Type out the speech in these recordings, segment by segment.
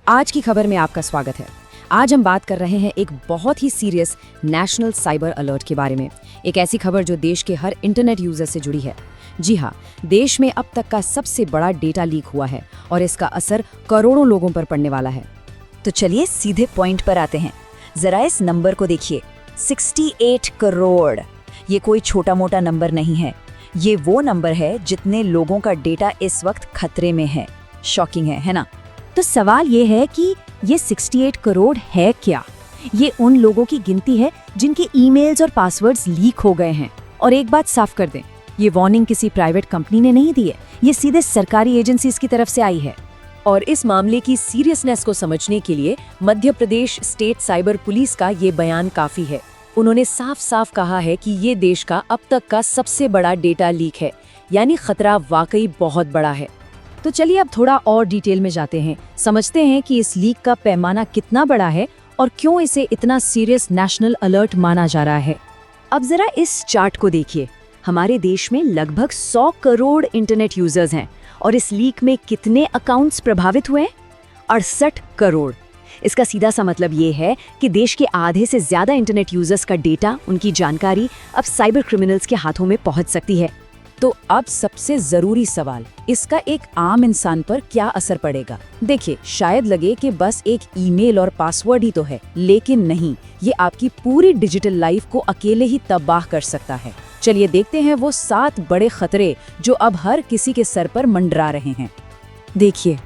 आज की खबर में आपका स्वागत है। आज हम बात कर रहे हैं एक बहुत ही सीरियस नेशनल साइबर अलर्ट के बारे में। एक ऐसी खबर जो देश के हर इंटरनेट यूजर से जुड़ी है। जी हाँ, देश में अब तक का सबसे बड़ा डेटा लीक हुआ है और इसका असर करोड़ों लोगों पर पड़ने वाला है। तो चलिए सीधे पॉइंट पर आते हैं। जरा इस नंबर को देखिए, 68 करोड़। ये कोई छोटा मोटा नंबर नहीं है। ये वो नंबर है जितने लोगों का डेटा इस वक्त खतरे में है। शॉकिंग है ना? तो सवाल ये है कि ये 68 करोड़ है क्या? ये उन लोगों की गिनती है जिनके ईमेल्स और पासवर्ड्स लीक हो गए हैं। और एक बात साफ कर दें, ये वार्निंग किसी प्राइवेट कंपनी ने नहीं दी है, ये सीधे सरकारी एजेंसीज की तरफ से आई है। और इस मामले की सीरियसनेस को समझने के लिए Madhya Pradesh state cyber police का ये बयान काफी है। उन्होंने साफ साफ कहा है कि ये देश का अब तक का सबसे बड़ा डेटा लीक है, यानी खतरा वाकई बहुत बड़ा है। तो चलिए अब थोड़ा और डिटेल में जाते हैं, समझते हैं कि इस लीक का पैमाना कितना बड़ा है और क्यों इसे इतना सीरियस नेशनल अलर्ट माना जा रहा है। अब जरा इस चार्ट को देखिए। हमारे देश में लगभग 100 करोड़ इंटरनेट यूजर्स हैं और इस लीक में कितने अकाउंट्स प्रभावित हुए? 68 करोड़। इसका सीधा सा मतलब ये है कि देश के आधे से ज्यादा इंटरनेट यूजर्स का डेटा, उनकी जानकारी अब साइबर क्रिमिनल्स के हाथों में पहुंच सकती है। तो अब सबसे जरूरी सवाल, इसका एक आम इंसान पर क्या असर पड़ेगा? देखिए, शायद लगे कि बस एक ईमेल और पासवर्ड ही तो है, लेकिन नहीं, ये आपकी पूरी डिजिटल लाइफ को अकेले ही तबाह कर सकता है। चलिए देखते हैं वो 7 बड़े खतरे जो अब हर किसी के सर पर मंडरा रहे हैं। देखिए,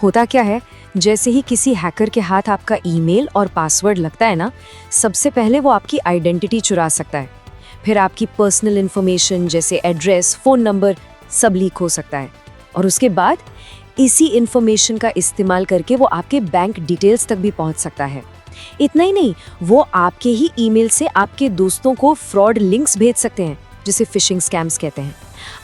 होता क्या है, जैसे ही किसी हैकर के हाथ आपका ईमेल और पासवर्ड लगता है ना, सबसे पहले वो आपकी आइडेंटिटी चुरा सकता है। फिर आपकी पर्सनल इन्फॉर्मेशन जैसे एड्रेस, फ़ोन नंबर सब लीक हो सकता है। और उसके बाद इसी इन्फॉर्मेशन का इस्तेमाल करके वो आपके बैंक डिटेल्स तक भी पहुंच सकता है। इतना ही नहीं, वो आपके ही ईमेल से आपके दोस्तों को फ्रॉड लिंक्स भेज सकते हैं, जिसे फिशिंग स्कैम्स कहते हैं।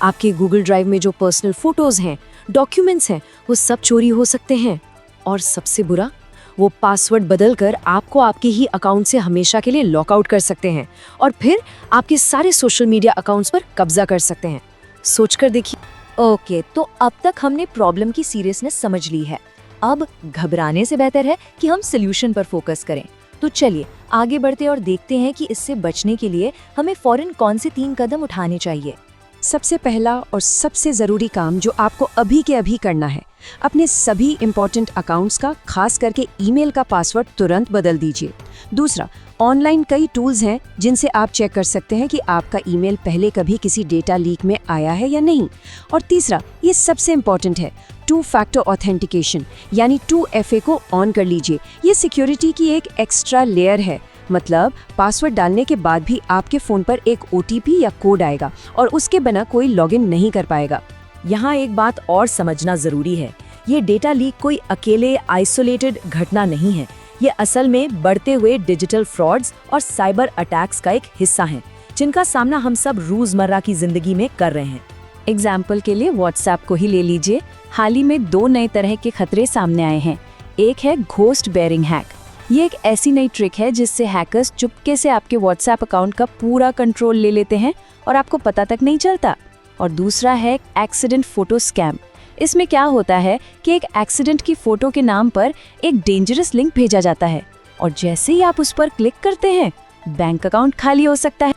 आपके गूगल ड्राइव में जो पर्सनल फोटोज़ हैं, डॉक्यूमेंट्स हैं, वो सब चोरी हो सकते हैं। और सबसे बुरा, वो पासवर्ड बदलकर आपको आपके ही अकाउंट से हमेशा के लिए लॉकआउट कर सकते हैं और फिर आपके सारे सोशल मीडिया अकाउंट्स पर कब्जा कर सकते हैं। सोचकर देखिए। ओके, तो अब तक हमने प्रॉब्लम की सीरियसनेस समझ ली है। अब घबराने से बेहतर है कि हम सोल्यूशन पर फोकस करें। तो चलिए आगे बढ़ते और देखते हैं कि इससे बचने के लिए हमें फौरन कौन से 3 कदम उठाने चाहिए। सबसे पहला और सबसे ज़रूरी काम जो आपको अभी के अभी करना है, अपने सभी इम्पोर्टेंट अकाउंट्स का, खास करके ईमेल का पासवर्ड तुरंत बदल दीजिए। दूसरा, ऑनलाइन कई टूल्स हैं जिनसे आप चेक कर सकते हैं कि आपका ईमेल पहले कभी किसी डेटा लीक में आया है या नहीं। और तीसरा, ये सबसे इम्पोर्टेंट है, 2 फैक्टर ऑथेंटिकेशन यानी 2FA को ऑन कर लीजिए। ये सिक्योरिटी की एक एक्स्ट्रा लेयर है। मतलब पासवर्ड डालने के बाद भी आपके फ़ोन पर एक OTP या कोड आएगा और उसके बिना कोई लॉगिन नहीं कर पाएगा। यहाँ एक बात और समझना ज़रूरी है, ये डेटा लीक कोई अकेले आइसोलेटेड घटना नहीं है। ये असल में बढ़ते हुए डिजिटल फ्रॉड्स और साइबर अटैक्स का एक हिस्सा हैं, जिनका सामना हम सब रोज़मर्रा की ज़िंदगी में कर रहे हैं। एग्जाम्पल के लिए व्हाट्सएप को ही ले लीजिए। हाल ही में 2 नए तरह के खतरे सामने आए हैं। एक है घोस्ट बेयरिंग हैक। ये एक ऐसी नई ट्रिक है जिससे हैकर्स चुपके से आपके व्हाट्सएप अकाउंट का पूरा कंट्रोल ले लेते हैं और आपको पता तक नहीं चलता। और दूसरा है एक्सीडेंट फोटो स्कैम। इसमें क्या होता है कि एक एक्सीडेंट की फोटो के नाम पर एक डेंजरस लिंक भेजा जाता है और जैसे ही आप उस पर क्लिक करते हैं, बैंक अकाउंट खाली हो सकता है।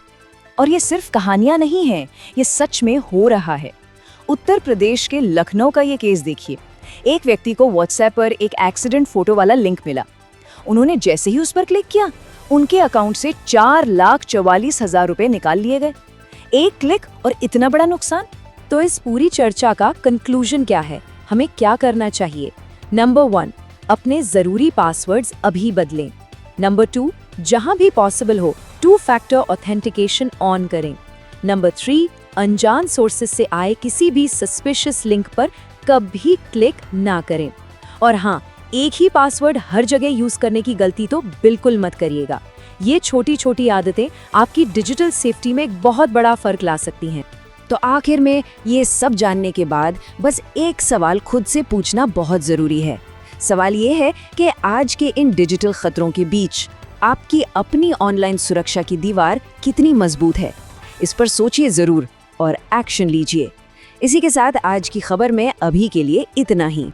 और ये सिर्फ कहानियां नहीं हैं, ये सच में हो रहा है। उत्तर प्रदेश के लखनऊ का ये केस देखिए। एक व्यक्ति को व्हाट्सएप पर एक एक्सीडेंट फोटो वाला लिंक मिला। उन्होंने जैसे ही उस पर क्लिक किया, उनके अकाउंट से 4,44,000 रुपए निकाल लिए गए। एक क्लिक और इतना बड़ा नुकसान। तो इस पूरी चर्चा का कंक्लूजन क्या है? हमें क्या करना चाहिए? नंबर 1, अपने जरूरी पासवर्ड्स अभी बदलें। नंबर 2, जहां भी पॉसिबल हो 2 फैक्टर ऑथेंटिकेशन ऑन करें। नंबर 3, अनजान सोर्सेस से आए किसी भी सस्पिशियस लिंक पर कभी क्लिक ना करें। और हाँ, एक ही पासवर्ड हर जगह यूज करने की गलती तो बिल्कुल मत करिएगा। ये छोटी छोटी आदतें आपकी डिजिटल सेफ्टी में एक बहुत बड़ा फर्क ला सकती हैं। तो आखिर में ये सब जानने के बाद बस एक सवाल खुद से पूछना बहुत जरूरी है। सवाल ये है कि आज के इन डिजिटल खतरों के बीच आपकी अपनी ऑनलाइन सुरक्षा की दीवार कितनी मजबूत है? इस पर सोचिए जरूर और एक्शन लीजिए। इसी के साथ आज की खबर में अभी के लिए इतना ही।